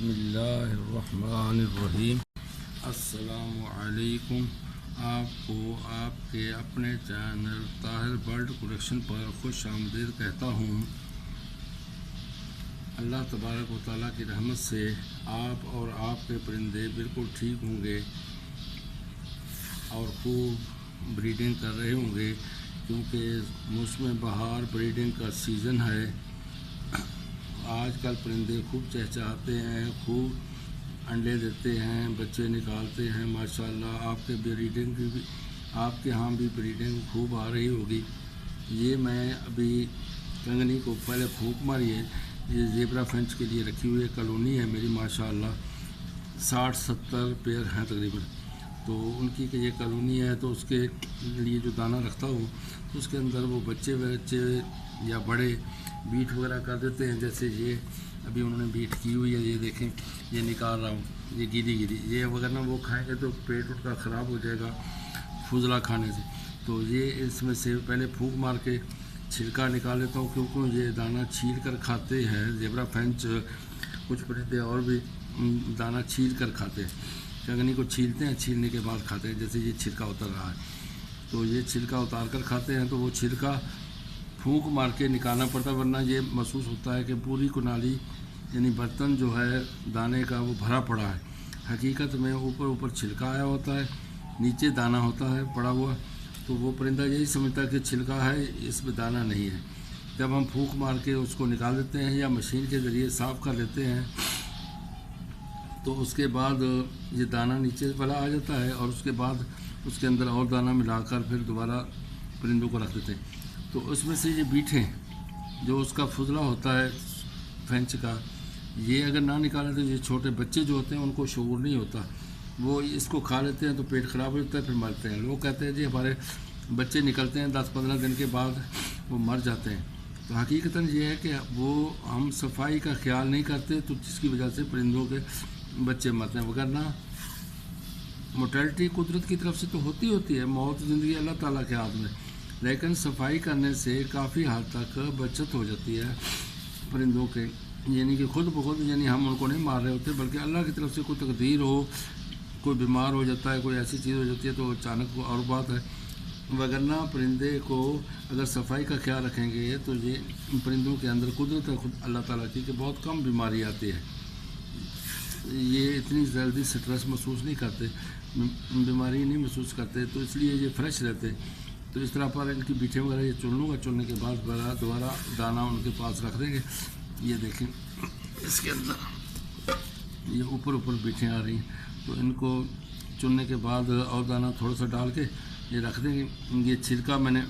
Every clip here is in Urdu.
بسم اللہ الرحمن الرحیم۔ السلام علیکم۔ آپ کو آپ کے اپنے چینل طاہر برڈ کلیکشن پر خوش آمدید کہتا ہوں۔ اللہ تبارک و تعالیٰ کی رحمت سے آپ اور آپ کے پرندے بالکل ٹھیک ہوں گے اور خوب بریڈنگ کر رہے ہوں گے، کیونکہ موسم بہار بریڈنگ کا سیزن ہے۔ آج کل پرندے خوب چہچہاتے ہیں، خوب انڈے دیتے ہیں، بچے نکالتے ہیں۔ ماشاءاللہ آپ کے ہاں بھی بریڈنگ خوب آ رہی ہوگی۔ یہ میں ابھی کنگنی کو پہلے پھونک ماری ہے، یہ زیبرا فینچ کے لیے رکھی ہوئی کالونی ہے میری، ماشاءاللہ 60-70 پیئر ہیں تقریباً۔ تو ان کی کہ یہ کالونی ہے، تو اس کے لیے جو دانہ رکھتا ہوں تو اس کے اندر وہ بچے یا بڑے بیٹ وغیرہ کر دیتے ہیں۔ جیسے یہ ابھی انہوں نے بیٹ کی ہوئی ہے، یہ دیکھیں یہ نکال رہا ہوں، یہ گیلی یہ وغیرہ وہ کھائیں گے تو پیٹ ان کا خراب ہو جائے گا فضلہ کھانے سے۔ تو یہ اس میں سے پہلے پھونک مار کے چھلکا نکال لیتا ہوں، کیونکہ یہ دانہ چھیل کر کھاتے ہیں۔ زیبرا فینچ کچھ پرندے اور بھی دانہ چھیل کر کھاتے ہیں، کنگنی کو چھیلتے ہیں، چھیلنے کے بعد کھاتے ہیں۔ جیسے یہ چھلکا اتر رہا ہے تو یہ چھلکا اتار کر کھاتے ہیں، تو وہ چھلکا پھونک مار کے نکالنا پڑتا ہے، ورنہ یہ محسوس ہوتا ہے کہ پوری کنالی یعنی برتن جو ہے دانے کا وہ بھرا پڑا ہے۔ حقیقت میں اوپر چھلکا آیا ہوتا ہے، نیچے دانہ ہوتا ہے پڑا ہوا، تو وہ پرندہ یہی سمجھتا ہے کہ چھلکا ہے، اس میں دانہ نہیں ہے۔ جب ہم پھونک مار کے اس کو نکال دیتے ہیں یا مشین کے ذریعے صاف کر لیتے ہیں، تو اس کے بعد یہ دانہ نیچے والا آ جاتا ہے، اور اس کے بعد اس کے اندر اور دانہ ملا کر پھر دوبارہ پرندوں کو رکھ دیتے ہیں۔ تو اس میں سے یہ بیٹھیں جو اس کا فضلہ ہوتا ہے فینچ کا، یہ اگر نہ نکالیں تو یہ چھوٹے بچے جو ہوتے ہیں ان کو شعور نہیں ہوتا، وہ اس کو کھا لیتے ہیں تو پیٹ خراب ہو جاتا ہے، پھر مرتے ہیں۔ لوگ کہتے ہیں جی ہمارے بچے نکلتے ہیں 10-15 دن کے بعد وہ مر جاتے ہیں، تو حقیقتاً یہ ہے کہ وہ ہم صفائی کا خیال نہیں کرتے، تو جس کی وجہ سے پرندوں کے بچے مرتے ہیں۔ وگرنہ موٹیلٹی قدرت کی طرف سے تو ہوتی ہے، موت زندگی اللہ تعالیٰ کے ہاتھ میں، لیکن صفائی کرنے سے کافی حد تک بچت ہو جاتی ہے پرندوں کے، یعنی کہ خود بخود یعنی ہم ان کو نہیں مار رہے ہوتے، بلکہ اللہ کی طرف سے کوئی تقدیر ہو، کوئی بیمار ہو جاتا ہے، کوئی ایسی چیز ہو جاتی ہے تو اچانک اور بات ہے۔ وگرنہ پرندے کو اگر صفائی کا خیال رکھیں گے تو یہ پرندوں کے اندر قدرت ہے خود اللہ تعالیٰ کی کہ بہت کم بیماری آتی ہے، یہ اتنی جلدی سٹریس محسوس نہیں کرتے، بیماری نہیں محسوس کرتے، تو اس لیے یہ فریش رہتے۔ تو اس طرح پر ان کی بیٹھیں وغیرہ یہ چن لوں گا، چننے کے بعد دوبارہ دانہ ان کے پاس رکھ دیں گے۔ یہ دیکھیں اس کے اندر یہ اوپر بیٹھیں آ رہی ہیں، تو ان کو چننے کے بعد اور دانہ تھوڑا سا ڈال کے یہ رکھ دیں گے۔ یہ چھلکا میں نے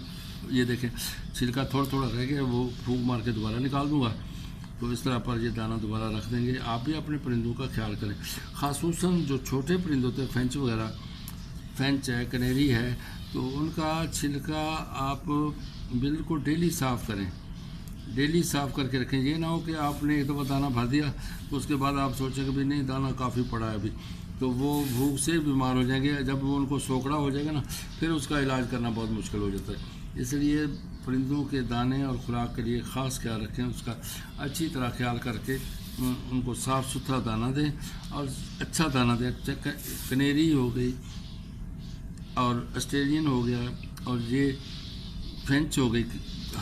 یہ دیکھیں چھلکا تھوڑا رہ گیا، وہ پھونک مار کے دوبارہ نکال دوں گا، تو اس طرح پر یہ دانہ دوبارہ رکھ دیں گے۔ آپ بھی اپنے پرندوں کا خیال کریں، خصوصاً جو چھوٹے پرندے ہوتے ہیں، فینچ وغیرہ، فینچ ہے، کنیری ہے، تو ان کا چھلکا آپ بالکل ڈیلی صاف کریں، ڈیلی صاف کر کے رکھیں۔ یہ نہ ہو کہ آپ نے ایک دفعہ دانہ بھر دیا تو اس کے بعد آپ سوچیں کہ نہیں دانہ کافی پڑا ہے ابھی، تو وہ بھوک سے بیمار ہو جائیں گے۔ جب وہ ان کو سوکڑا ہو جائے گا نا، پھر اس کا علاج کرنا بہت مشکل ہو جاتا ہے۔ اس لیے پرندوں کے دانے اور خوراک کے لیے خاص خیال رکھیں، اس کا اچھی طرح خیال کر کے ان کو صاف ستھرا دانہ دیں اور اچھا دانہ دیں۔ کنیری ہو گئی اور آسٹریلین ہو گیا، اور یہ فینچ ہو گئی،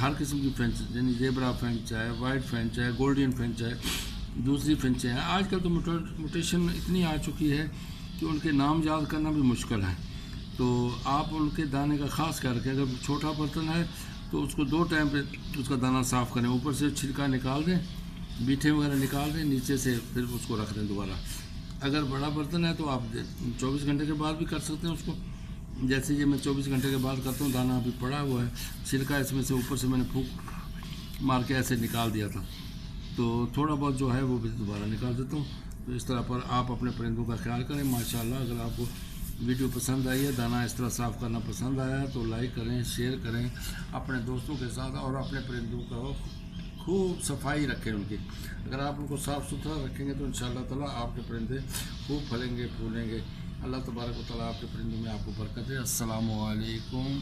ہر قسم کی فینچ، یعنی زیبرا فینچ ہے، وائٹ فینچ ہے، گولڈن فینچ ہے، دوسری فینچیں ہیں۔ آج کل تو موٹیشن اتنی آ چکی ہے کہ ان کے نام یاد کرنا بھی مشکل ہے، تو آپ ان کے دانے کا خاص خیال رکھیں۔ اگر چھوٹا برتن ہے تو اس کو 2 ٹائم پہ اس کا دانہ صاف کریں، اوپر سے چھلکا نکال دیں، بیٹھیں وغیرہ نکال دیں، نیچے سے پھر اس کو رکھ دیں دوبارہ۔ اگر بڑا برتن ہے تو آپ 24 گھنٹے کے بعد بھی کر سکتے ہیں اس کو، جیسے یہ میں 24 گھنٹے کے بعد کرتا ہوں، دانہ ابھی پڑا ہوا ہے، چھلکا اس میں سے اوپر سے میں نے پھونک مار کے ایسے نکال دیا تھا، تو تھوڑا بہت جو ہے وہ بھی دوبارہ نکال دیتا ہوں۔ تو اس طرح پر آپ اپنے پرندوں کا خیال کریں۔ ماشاءاللہ اگر آپ کو ویڈیو پسند آئی ہے، دانہ اس طرح صاف کرنا پسند آیا ہے، تو لائک کریں، شیئر کریں اپنے دوستوں کے ساتھ، اور اپنے پرندوں کا خوب صفائی رکھیں ان کی۔ اگر آپ ان کو صاف ستھرا رکھیں گے تو انشاءاللہ تعالیٰ آپ کے پرندے خوب پھلیں گے پھولیں گے۔ اللہ تبارک و تعالیٰ آپ کے پرندوں میں آپ کو برکت دے۔ السلام علیکم۔